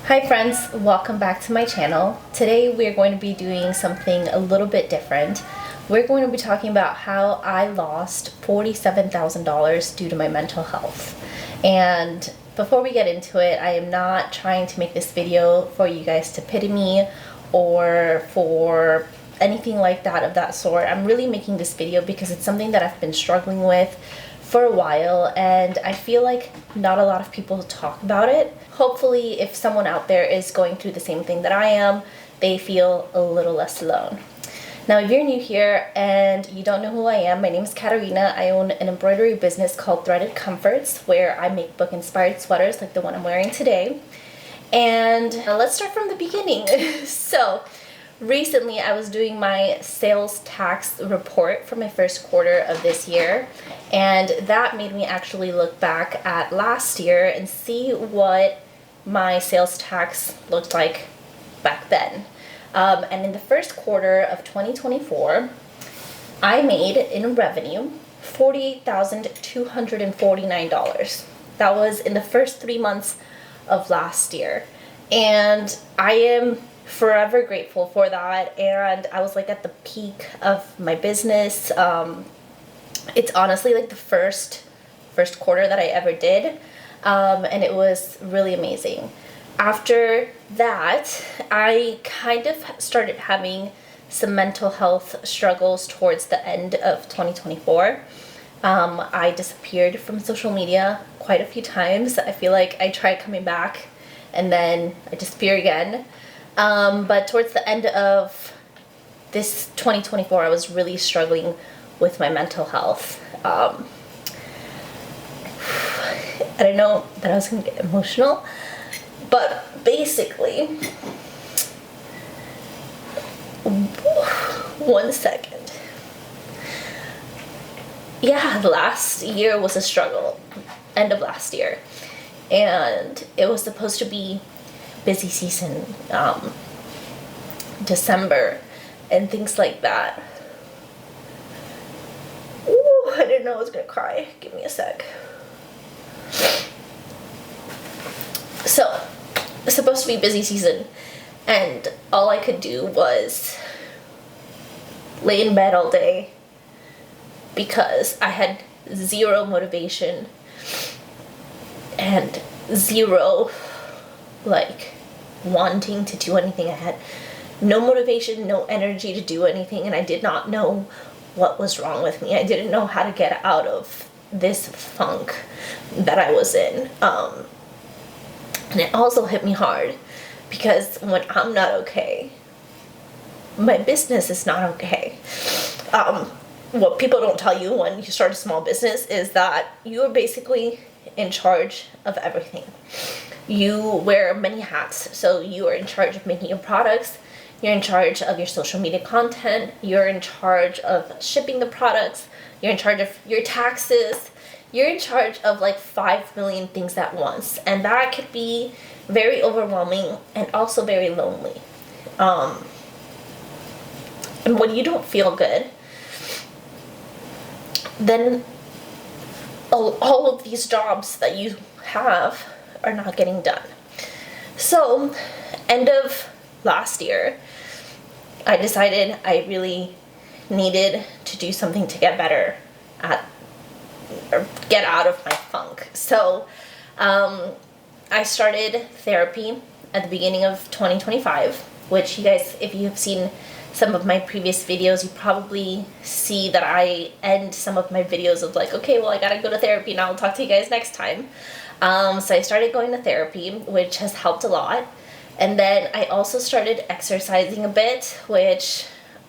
Hi friends, welcome back to my channel. Today we're going to be doing something a little bit different. We're going to be talking about how I lost $47,000 due to my mental health. And before we get into it, I am not trying to make this video for you guys to pity me or for anything like that of that sort. I'm really making this video because it's something that I've been struggling with for a while, and I feel like not a lot of people talk about it. Hopefully, if someone out there is going through the same thing that I am, they feel a little less alone. Now, if you're new here and you don't know who I am, my name is Katarina. I own an embroidery business called Threaded Comforts, where I make book-inspired sweaters like the one I'm wearing today. And let's start from the beginning. So, recently, I was doing my sales tax report for my first quarter of this year, and that made me actually look back at last year and see what my sales tax looked like back then. And in the first quarter of 2024, I made in revenue $48,249. That was in the first 3 months of last year, and I am forever grateful for that. And I was like at the peak of my business. It's honestly like the first quarter that I ever did, and it was really amazing. After that, I kind of started having some mental health struggles towards the end of 2024. I disappeared from social media quite a few times. I feel like I tried coming back and then I disappear again. But towards the end of this 2024, I was really struggling with my mental health. I don't know that I was going to get emotional, but basically, one second. Yeah, last year was a struggle, end of last year, and it was supposed to be busy season, December, and things like that. Ooh, I didn't know I was gonna cry. Give me a sec. So, it's supposed to be busy season, and all I could do was lay in bed all day because I had zero motivation and zero wanting to do anything. I had no motivation, no energy to do anything, and I did not know what was wrong with me. I didn't know how to get out of this funk that I was in. And it also hit me hard because when I'm not okay, my business is not okay. What people don't tell you when you start a small business is that you are basically in charge of everything. You wear many hats, so you are in charge of making your products, you're in charge of your social media content, you're in charge of shipping the products, you're in charge of your taxes, you're in charge of like 5 million things at once, and that could be very overwhelming and also very lonely. And when you don't feel good, then all of these jobs that you have are not getting done. So, end of last year, I decided I really needed to do something to get better at, or get out of my funk. So, I started therapy at the beginning of 2025, which you guys, if you have seen some of my previous videos, you probably see that I end some of my videos of like, okay, well, I gotta go to therapy and I'll talk to you guys next time. So I started going to therapy, which has helped a lot. And then I also started exercising a bit, which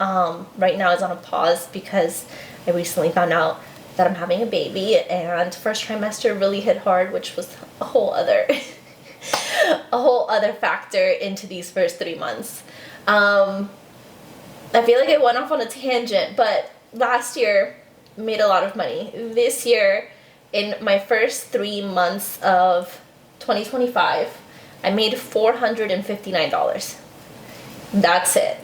right now is on a pause because I recently found out that I'm having a baby, and first trimester really hit hard, which was a whole other factor into these first 3 months. I feel like I went off on a tangent, but last year made a lot of money. This year, in my first 3 months of 2025, I made $459. That's it.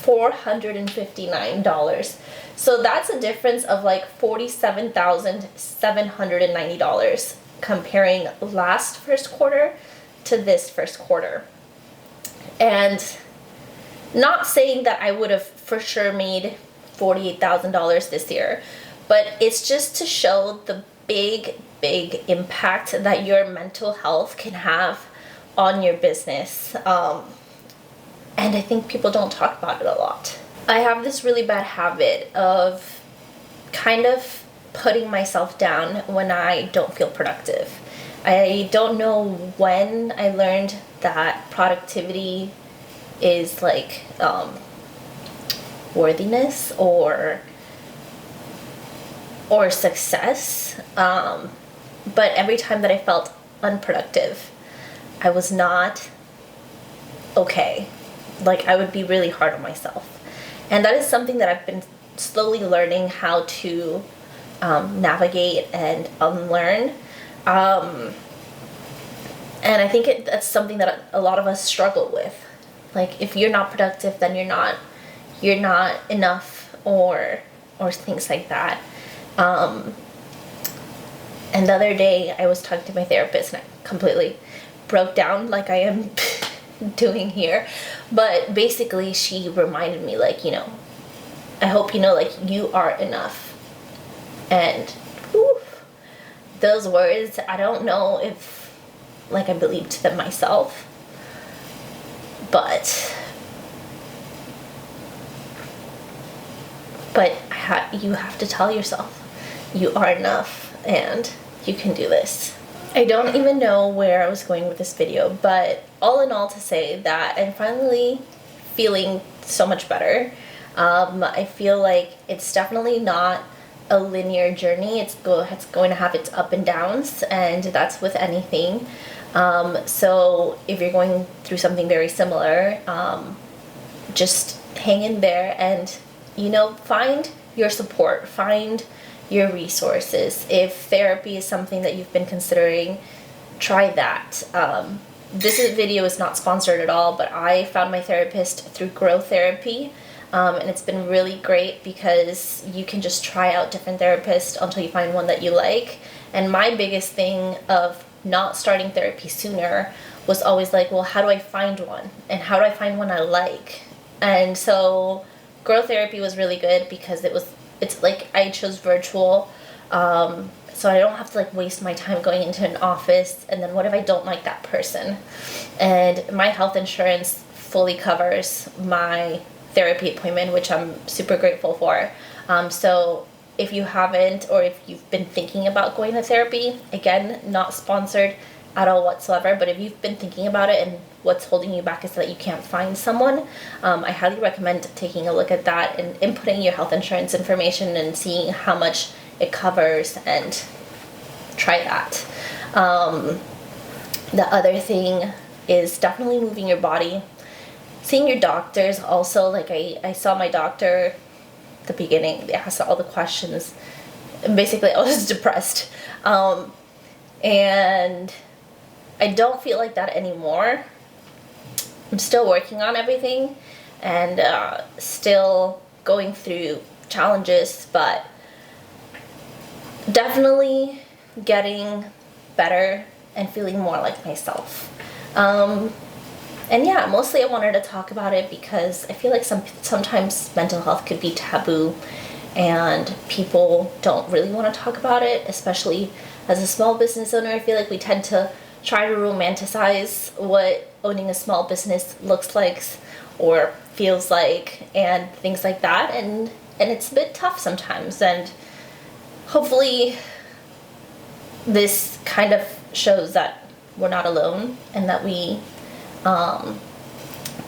$459. So that's a difference of like $47,790 comparing last first quarter to this first quarter. And not saying that I would have for sure made $48,000 this year, but it's just to show the big impact that your mental health can have on your business. And I think people don't talk about it a lot. I have this really bad habit of kind of putting myself down when I don't feel productive. I don't know when I learned that productivity is like worthiness or success, but every time that I felt unproductive, I was not okay. Like, I would be really hard on myself. And that is something that I've been slowly learning how to navigate and unlearn. And I think that's something that a lot of us struggle with. Like, if you're not productive, then you're not enough, or things like that. And the other day I was talking to my therapist and I completely broke down like I am doing here. But basically she reminded me, like, I hope you know, like, you are enough. And whew, those words, I don't know if, like, I believed them myself, but you have to tell yourself you are enough and you can do this. I don't even know where I was going with this video, but all in all, to say that I'm finally feeling so much better. I feel like it's definitely not a linear journey. It's going to have its up and downs, and that's with anything. So if you're going through something very similar, just hang in there and, find your support, find your resources. If therapy is something that you've been considering, try that. This video is not sponsored at all, but I found my therapist through Grow Therapy, and it's been really great because you can just try out different therapists until you find one that you like. And my biggest thing of not starting therapy sooner was always like, well, how do I find one? And how do I find one I like? And so Grow Therapy was really good because it's like I chose virtual, so I don't have to like waste my time going into an office, and then what if I don't like that person? And my health insurance fully covers my therapy appointment, which I'm super grateful for. So if you haven't, or if you've been thinking about going to therapy, again, not sponsored at all whatsoever, but if you've been thinking about it and what's holding you back is that you can't find someone, I highly recommend taking a look at that and inputting your health insurance information and seeing how much it covers, and try that. The other thing is definitely moving your body. Seeing your doctors also, like I saw my doctor at the beginning, they asked all the questions, and basically I was depressed. And I don't feel like that anymore. I'm still working on everything and still going through challenges, but definitely getting better and feeling more like myself. And yeah, mostly I wanted to talk about it because I feel like sometimes mental health could be taboo and people don't really want to talk about it, especially as a small business owner. I feel like we tend to try to romanticize what owning a small business looks like or feels like and things like that, and it's a bit tough sometimes. And hopefully this kind of shows that we're not alone and that we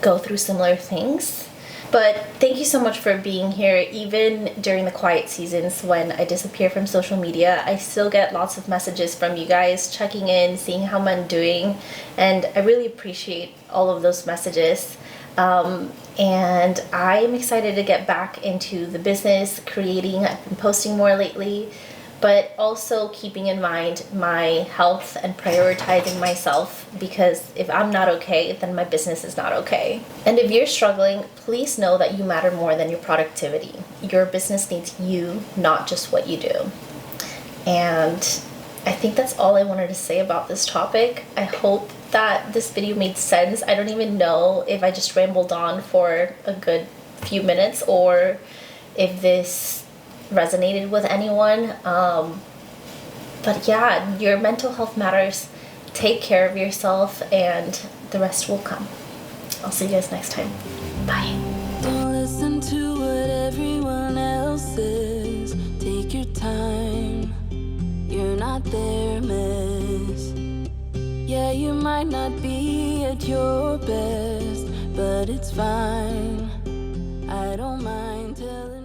go through similar things. But thank you so much for being here. Even during the quiet seasons when I disappear from social media, I still get lots of messages from you guys checking in, seeing how I'm doing, and I really appreciate all of those messages. And I'm excited to get back into the business, creating. I've been posting more lately, but also keeping in mind my health and prioritizing myself, because if I'm not okay, then my business is not okay. And if you're struggling, please know that you matter more than your productivity. Your business needs you, not just what you do. And I think that's all I wanted to say about this topic. I hope that this video made sense. I don't even know if I just rambled on for a good few minutes or if this resonated with anyone. But yeah, your mental health matters. Take care of yourself and the rest will come. I'll see you guys next time. Bye. Don't listen to what everyone else says. Take your time. You're not their mess. Yeah, you might not be at your best, but it's fine. I don't mind telling